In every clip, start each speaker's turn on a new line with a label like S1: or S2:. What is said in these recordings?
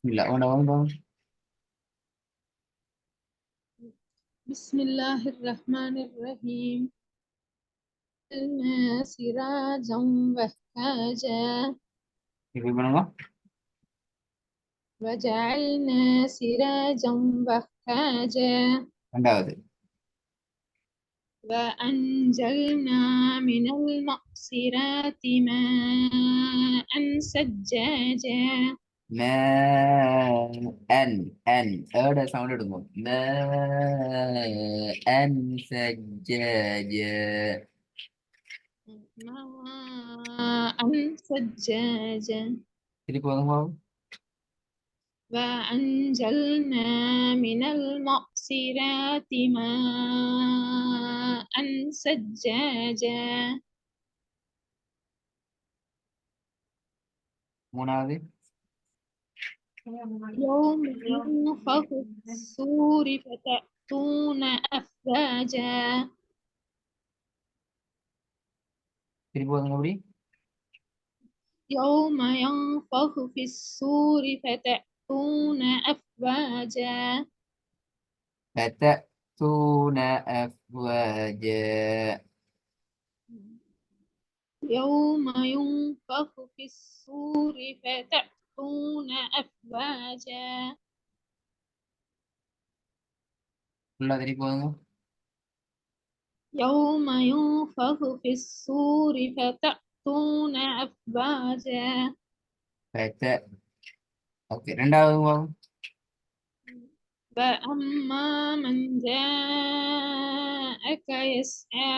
S1: بسم الله وانا
S2: بسم الله الرحمن الرحيم. جعلنا سراجا وهاجا
S1: இப்ப பண்ணுங்க.
S2: وجعلنا سراجا وهاجا
S1: ரெண்டாவது
S2: وأنزلنا من المعصرات ماء سجاجا
S1: மே அன் அன் ஏட சவுண்ட் எடுக்கும். மே அன் சஜ்ஜாஜ.
S2: ماء سجاجا
S1: திருப்பி வந்துங்க.
S2: وأنزلنا من المعصرات ماء سجاجا
S1: மூணாவது
S2: يوم ينفخ في الصور فتأتون أفواجا
S1: திருப்பி வந்துங்க. அப்படி
S2: يوم ينفخ في الصور فتأتون أفواجا
S1: فتأتون أفواجا.
S2: يوم ينفخ في الصور فتأتون أفواجا
S1: ஃபுல்லா திருப்பி வந்துங்க.
S2: يوم ينفخ في الصور فتأتون أفواجا
S1: ஃபத ஓகே ரெண்டாவது
S2: فأما من جاءك يسعى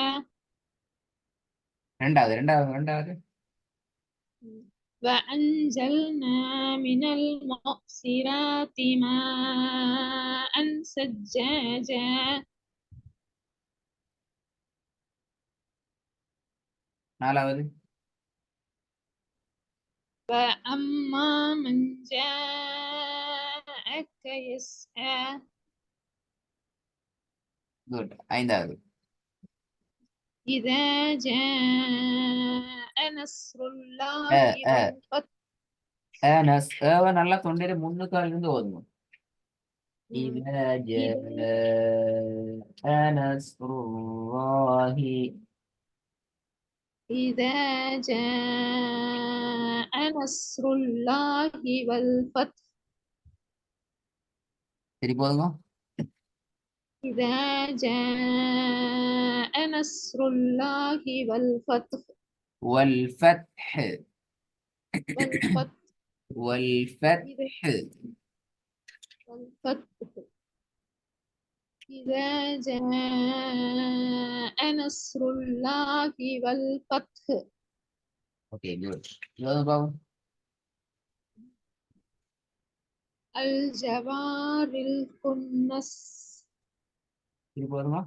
S1: ரெண்டாவது
S2: وأنزلنا من المعصرات ماء سجاجا
S1: நாலாவது
S2: فأما من جاءك يسعى
S1: குட் ஐந்தாவது
S2: إذا جاء نصر
S1: அ
S2: الله
S1: அ
S2: والفتح
S1: அனஸ் ஏவ நல்லா தொண்டையில முன்னுக்கால இருந்து ஓதணும். إذا
S2: إذا
S1: جاء نصر الله.
S2: إذا جاء نصر الله والفتح
S1: திருப்பி போதுங்க.
S2: إذا جاء نصر الله والفتح
S1: والفتح
S2: والفتح إذا
S1: والفتح
S2: والفتح إذا جاء نصر الله والفتح
S1: اوكي جود يلا بابا.
S2: الجوار الكنس
S1: திருப்பி போதுங்க.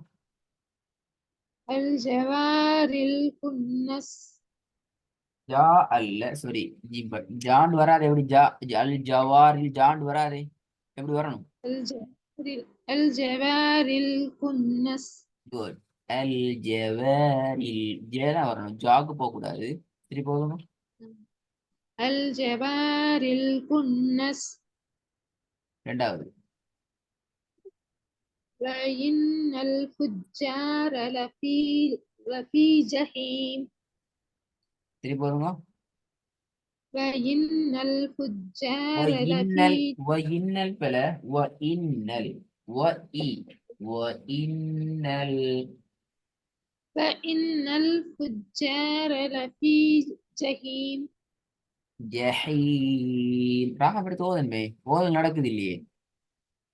S2: الجوار الكنس
S1: ஜா அல்ல சாரி ஜான் வராது. எப்படி ஜா அல் ஜவாரில் ஜான் வராது. எப்படி வரணும்?
S2: الجوار الكنس
S1: குட். அல் ஜவாரில் ஜேதான் வரணும். ஜாக்கு போக கூடாது. திருப்பி போதுங்க.
S2: الجوار الكنس
S1: ரெண்டாவது
S2: وإن الفجار لفي جحيم
S1: திருப்பி போதுங்க.
S2: وإن الفجار
S1: وإنل
S2: لفي
S1: وإنل بلا وإنل وإي وإنل
S2: وإن الفجار لفي جحيم
S1: ஜஹீம் ராக அப்படி தோதன்மே ஓதல் நடக்குது இல்லையே.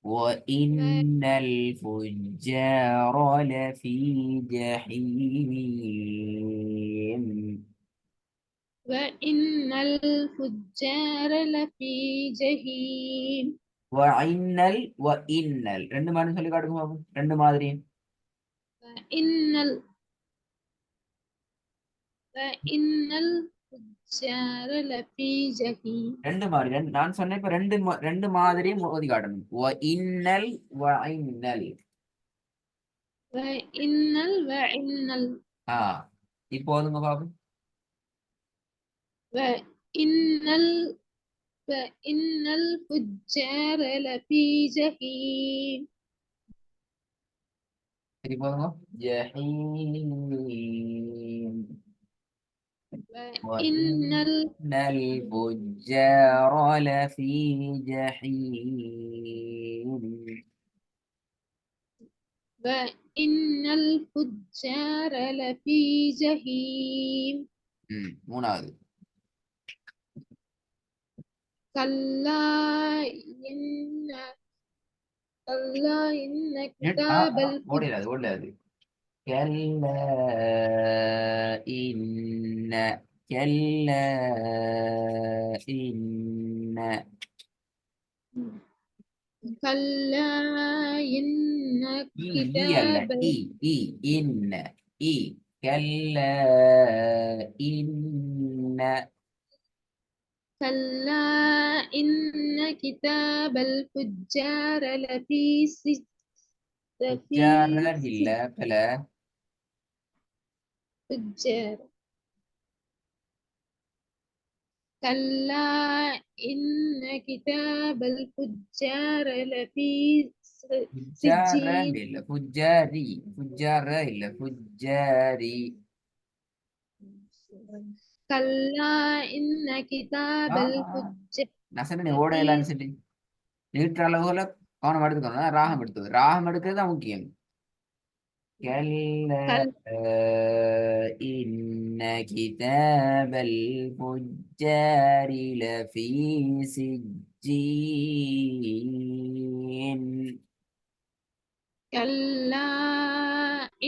S1: وإن الفجار لفي جحيم.
S2: وإن الفجار لفي جحيم
S1: وإنل ரெண்டு மாதிரி சொல்லி காட்டுங்க பாப்போம். ரெண்டு மாதிரி
S2: وإن وإن الفجار لفي جحيم
S1: ரெண்டு மாதிரி நான் சொன்னேன். இப்ப ரெண்டு மாதிரியும் ஓதி காட்டணும். وإنل وإنل.
S2: وإن
S1: இப்போ ஓதுங்க பாப்போம்.
S2: وإن فإن الفجار لفي جحيم
S1: சரி போதுங்க. ஜஹீம்.
S2: وإن
S1: وإن الفجار لفي جحيم.
S2: وإن الفجار لفي جحيم
S1: மூணாவது.
S2: كلا إن كلا إن كتاب
S1: ஓடிடாது ஓடிடாது. كلا إن كلا إن
S2: كلا إن
S1: அல்ல
S2: كتاب
S1: إن كلا إن
S2: كلا إن كتاب الفجار لفي
S1: فجار இல்ல பல
S2: فجار كلا إن كتاب الفجار لفي
S1: فجاران
S2: سجين
S1: இல்ல فجاري فجار இல்ல فجاري.
S2: كلا إن كتاب الفجار
S1: நான் சொன்னேன்
S2: لفي
S1: ஓடையலான்னு சொல்லி நீட்டுற அளவுல கவனம் எடுத்துக்கணும். ராகம் எடுத்தது, ராகம் எடுக்கிறது தான் முக்கியம். كلا
S2: كلا
S1: إن كتاب الفجار لفي سجين.
S2: كلا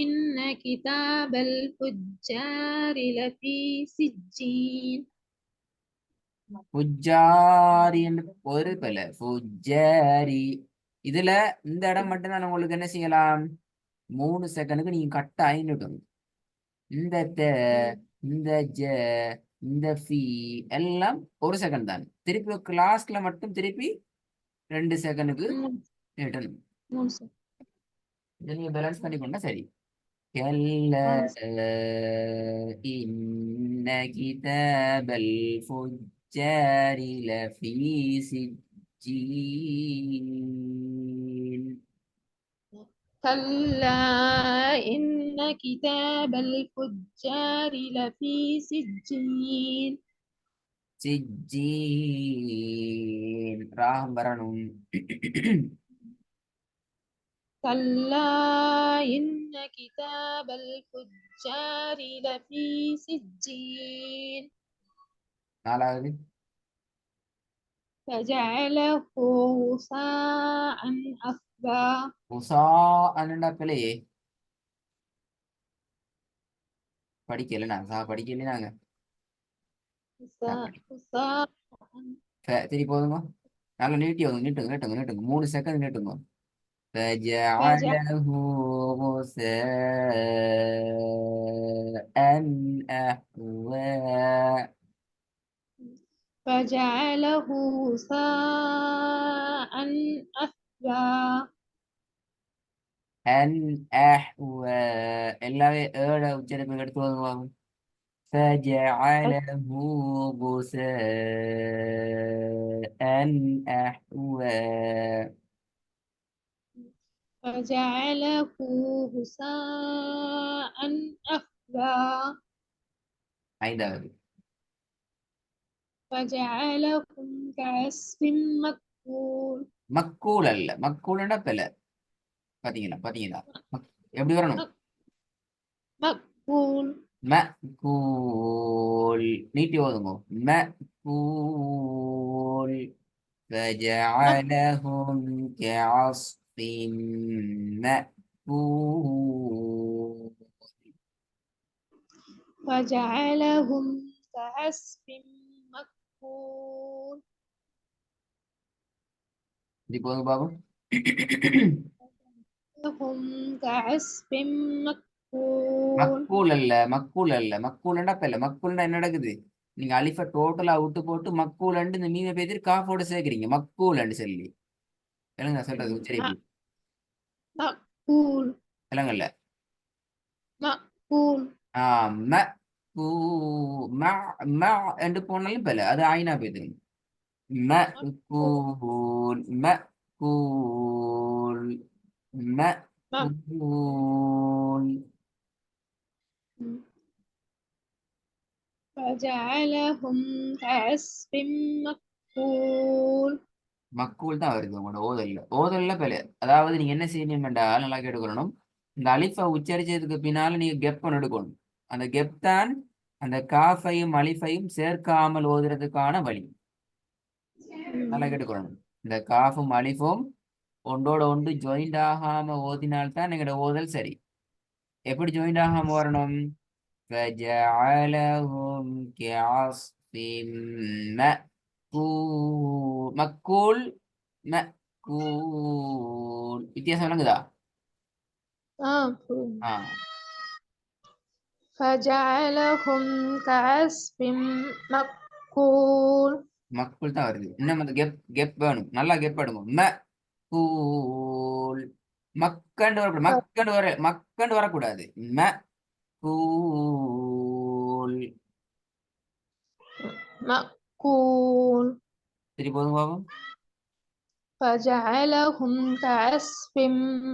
S2: إن كتاب الفجار لفي سجين
S1: ஃபுஜாரி என்று ஒரு பல ஃபுஜாரி. இதுல இந்த இடம் மட்டும் தான் உங்களுக்கு என்ன செய்யலாம், 3 செகண்டுக்கு நீங்க கட்டாயம் நிட்டணும். இந்த த, இந்த ஜ, இந்த ஃபி எல்லாம் 1 செகண்ட் தான். திருப்பி லாஸ்ட்ல மட்டும் திருப்பி 2 செகண்டுக்கு நிட்டணும். இதை நீங்க பேலன்ஸ் பண்ணி கொண்டா சரி. كلا إن كتاب الفجار لفي سجين.
S2: كلا إن كتاب الفجار لفي سجين
S1: سجين راهم வரணும்.
S2: كلا إن كتاب الفجار لفي سجين
S1: நாலாவது.
S2: فجعله غثاء أحوى
S1: உசா அண்ணா பிள்ளையே படிக்கல, நான் சா படிக்கல நாங்க.
S2: غثاء
S1: சரி போதுங்க. நல்லா நீட்டி வாங்க, நீட்டுங்க நீட்டுங்க நீட்டுங்க 3 செகண்ட் நீட்டுங்க.
S2: فجعله
S1: فجعله غثاء أحوى.
S2: فجعله غثاء أحوى
S1: أن أحوى எல்லாமே ஏழ உச்சரிப்பு எடுத்து வாங்குவாங்க. فجعله غثاء أحوى.
S2: فجعله غثاء أحوى
S1: ஐந்தாவது.
S2: فجعلهم كعصف مأكول
S1: மக்கூல் அல்ல, மக்கூல்னா பெல. பாத்தீங்களா பாத்தீங்களா எப்படி வரணும்?
S2: مأكول
S1: مأكول நீட்டி ஓதுங்க. مأكول. فجعلهم كعصف مأكول.
S2: فجعلهم كعصف مأكول
S1: இப்படி போதுங்க பாபு.
S2: هم كعصف مأكول
S1: மக்கூல் அல்ல, மக்கூல் அல்ல, மக்கூல்னா பெல. மக்கூல்னா என்ன நடக்குது, நீங்க அலிஃப டோட்டலா விட்டு போட்டு மக்கூல் இந்த மீன பேர் காஃபோட சேர்க்கிறீங்க. மக்கூல் சொல்லி இல்லைங்க சொல்றது உச்சரிப்பு
S2: مأكول
S1: இல்லைங்கல்ல.
S2: مأكول
S1: ம கூ ம ம என்று போனாலும் பெல, அது ஆயினா பேதுங்க. مأكول مأكول مأكول.
S2: فجعلهم كعصف مأكول.
S1: மக்கூல் தான் வருது உங்களோட ஓதல்ல பிழை. அதாவது நீங்க என்ன செய்யணும் என்றால் நல்லா கேட்டுக்கொள்ளணும். இந்த அலிஃபை உச்சரிச்சதுக்கு பின்னால நீங்க கெப் ஒன்று எடுக்கணும். அந்த கெப் தான் அந்த காஃபையும் அலிஃபையும் சேர்க்காமல் ஓதுறதுக்கான வழி. நல்லா கேட்டுக்கொள்ளணும். இந்த காஃபும் அலிஃபும் ஒன்றோட ஒன்று ஜாயிண்ட் ஆகாம ஓதினால்தான் எங்களோட ஓதல் சரி. எப்படி ஜாயிண்ட் ஆகாம வரணும்? فجعلهم كعصف مأكول مأكول. வித்தியாசம் விளங்குதா?
S2: புரியுது.
S1: ஆ
S2: فجعلهم كعصف مأكول.
S1: மக்குள் தான் வருது. இன்னும் அந்த கெப் கெப் வேணும். நல்லா கெப் எடுங்க. கூல் மக்கண்டு வரக்கூடாது. மக்கண்டு வரக்கூடாது. கூல்.
S2: مأكول.
S1: சரி போதும் பாபம்.
S2: فجعلهم كعصف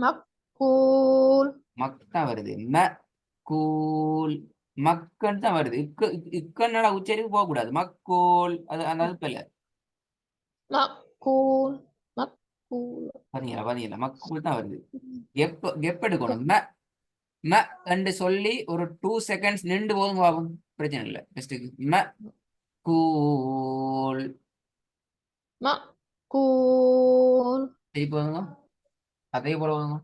S2: مأكول.
S1: மக் தான் வருது. கூல் மக்கள் தான் வருது. இக்கன்னால உச்சரிப்பு போகக்கூடாது. மக்கோல் அது அந்த இல்ல.
S2: مأكول مأكول.
S1: பாத்தீங்களா மக்கள் தான் வருது. கெப் எடுக்கணும். ம என்று சொல்லி ஒரு 2 seconds நின்று போதும் பாபம். பிரச்சனை இல்லை. பெஸ்ட்டுக்கு கூல்.
S2: مأكول.
S1: சரி போதுங்க. அதே போல போதுங்க.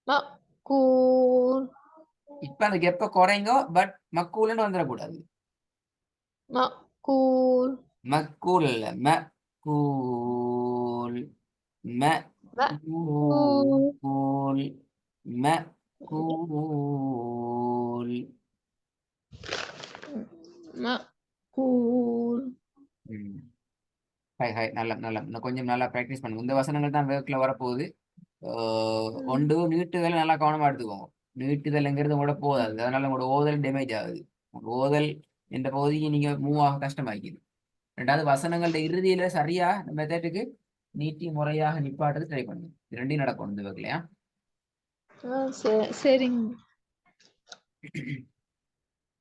S2: مأكول.
S1: இப்ப அந்த கெப்ப குறைங்க. பட் மக்கூல்னு வந்துடக்கூடாது.
S2: مأكول.
S1: மக்கூல் இல்ல கூல்
S2: مأكول.
S1: مأكول مأكول.
S2: مأكول.
S1: ஹாய் ஹாய் நல்ல நல்ல இன்னும் கொஞ்சம் நல்லா ப்ராக்டிஸ் பண்ணுங்க. இந்த வசனங்கள் தான் வேர்க்கில் வரப்போகுது. ஒன்று நீட்டுதல் நல்லா கவனமாக எடுத்துக்கோங்க. நீட்டுதல்ங்கிறது கூட போதாது. அதனால உங்களோட ஓதல் டேமேஜ் ஆகுது. ஓதல் என்ற பகுதிக்கு நீங்கள் மூவ் ஆக கஷ்டமாக்கிது. ரெண்டாவது வசனங்களோட இறுதியில சரியா மெத்தட்டுக்கு நீட்டி முறையாக நிப்பாட்டுறது ட்ரை பண்ணுங்க. இது ரெண்டையும் நடக்கும் இந்த வேர்க்லையா.
S2: சரிங்க.